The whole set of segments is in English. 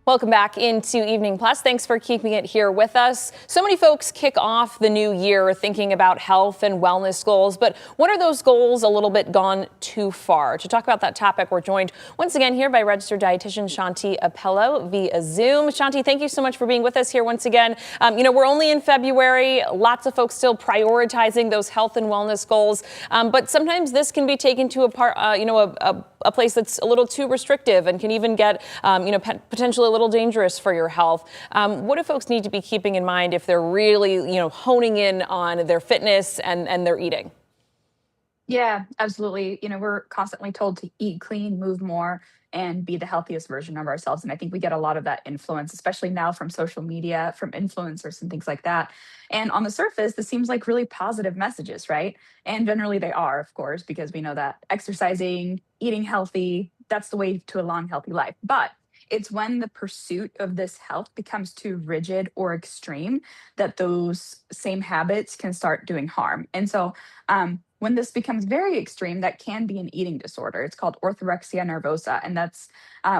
Welcome back into Evening Plus. Thanks for keeping it here with us. So many folks kick off the new year thinking about health and wellness goals, but what are those goals a little bit gone too far? To talk about that topic, we're joined once again here by registered dietitian Shanti Appello via Zoom. Shanti, thank you so much for being with us here once again. We're only in February. Lots of folks still prioritizing those health and wellness goals, but sometimes this can be taken to a place that's a little too restrictive and can even get, potentially a little dangerous for your health. What do folks need to be keeping in mind if they're really, honing in on their fitness and their eating? Yeah, absolutely. We're constantly told to eat clean, move more, and be the healthiest version of ourselves. And I think we get a lot of that influence, especially now from social media, from influencers and things like that. And on the surface, this seems like really positive messages, right? And generally they are, of course, because we know that exercising, eating healthy, that's the way to a long, healthy life. But it's when the pursuit of this health becomes too rigid or extreme that those same habits can start doing harm. And so, when this becomes very extreme, that can be an eating disorder. It's called orthorexia nervosa. And that's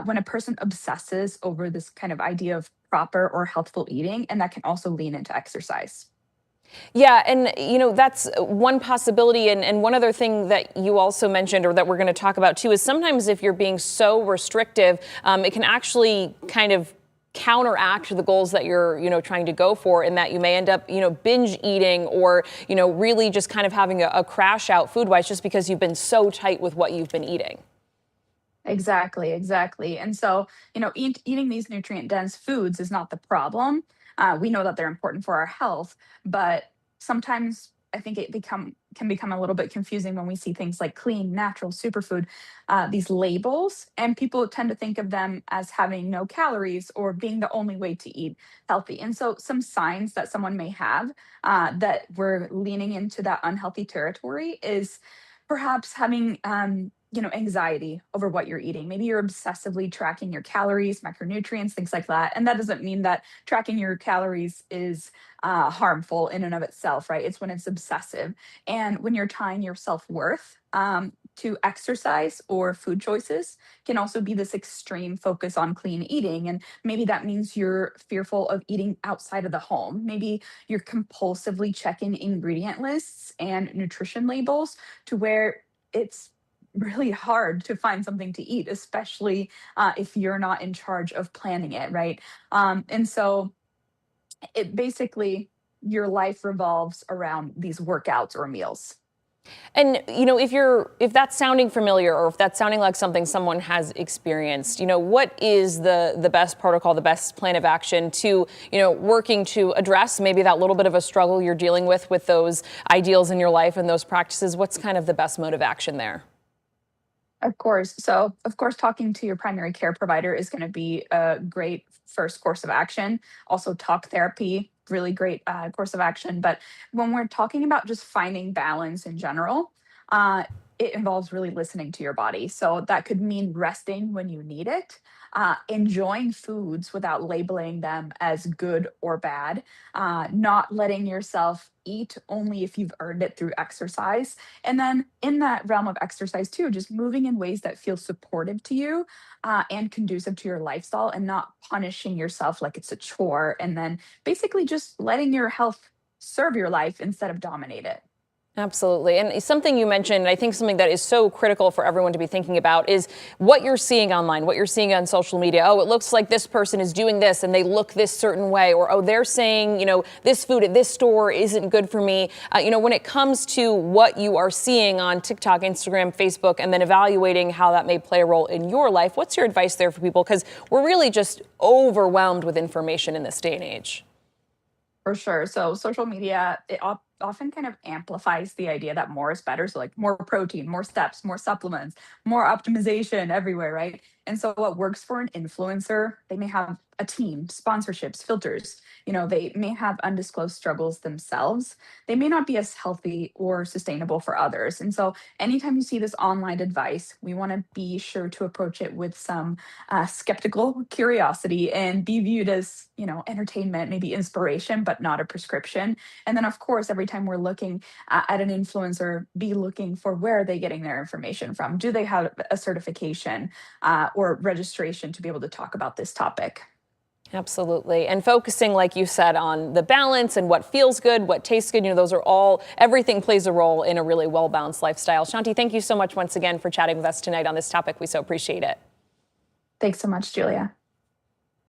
when a person obsesses over this kind of idea of proper or healthful eating. And that can also lean into exercise. Yeah, and that's one possibility. And one other thing that you also mentioned, or that we're going to talk about too, is sometimes if you're being so restrictive, it can actually kind of counteract the goals that you're, trying to go for, in that you may end up, binge eating or, really just kind of having a crash out food wise, just because you've been so tight with what you've been eating. Exactly, exactly. And so, eating these nutrient dense foods is not the problem. We know that they're important for our health, but sometimes I think it become can become a little bit confusing when we see things like clean, natural, superfood, these labels, and people tend to think of them as having no calories or being the only way to eat healthy. And so, some signs that someone may have that we're leaning into that unhealthy territory is perhaps having anxiety over what you're eating. Maybe you're obsessively tracking your calories, macronutrients, things like that. And that doesn't mean that tracking your calories is harmful in and of itself, right? It's when it's obsessive. And when you're tying your self-worth to exercise or food choices, can also be this extreme focus on clean eating. And maybe that means you're fearful of eating outside of the home. Maybe you're compulsively checking ingredient lists and nutrition labels to where it's really hard to find something to eat, especially if you're not in charge of planning it, right? And so it basically, your life revolves around these workouts or meals. And, if that's sounding familiar, or if that's sounding like something someone has experienced, what is the best protocol, the best plan of action to, working to address maybe that little bit of a struggle you're dealing with those ideals in your life and those practices? What's kind of the best mode of action there? Of course. So, of course, talking to your primary care provider is going to be a great first course of action. Also, talk therapy, really great course of action. But when we're talking about just finding balance in general, uh, it involves really listening to your body. So, that could mean resting when you need it, enjoying foods without labeling them as good or bad, not letting yourself eat only if you've earned it through exercise. And then in that realm of exercise too, just moving in ways that feel supportive to you and conducive to your lifestyle, and not punishing yourself like it's a chore. And then basically just letting your health serve your life instead of dominate it. Absolutely. And something you mentioned, I think something that is so critical for everyone to be thinking about, is what you're seeing online, what you're seeing on social media. Oh, it looks like this person is doing this and they look this certain way. Or, oh, they're saying, this food at this store isn't good for me. When it comes to what you are seeing on TikTok, Instagram, Facebook, and then evaluating how that may play a role in your life, what's your advice there for people? Because we're really just overwhelmed with information in this day and age. For sure. So social media, often kind of amplifies the idea that more is better. So like more protein, more steps, more supplements, more optimization everywhere, right? And so what works for an influencer, they may have a team, sponsorships, filters. They may have undisclosed struggles themselves. They may not be as healthy or sustainable for others. And so anytime you see this online advice, we want to be sure to approach it with some skeptical curiosity, and be viewed as, entertainment, maybe inspiration, but not a prescription. And then, of course, every time we're looking at an influencer, be looking for where are they getting their information from? Do they have a certification or registration to be able to talk about this topic? Absolutely. And focusing, like you said, on the balance and what feels good, what tastes good, those are all, everything plays a role in a really well-balanced lifestyle. Shanti, thank you so much once again for chatting with us tonight on this topic. We so appreciate it. Thanks so much, Julia.